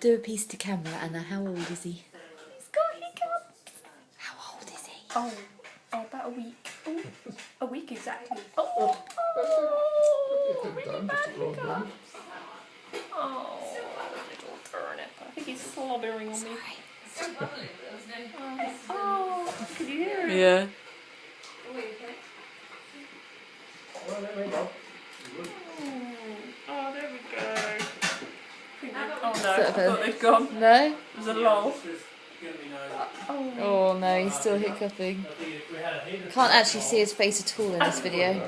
do a piece to camera, Anna. How old is he? He's got hiccups. How old is he? Oh, about a week. Oh, a week exactly. Really bad hiccups. Oh, little turnip. I think he's slobbering on me. Oh, could you hear him? Yeah. Oh, there we go. Oh no, I thought they'd gone. No? There's a lull. Oh no, he's still hiccuping. Can't actually see his face at all in this video.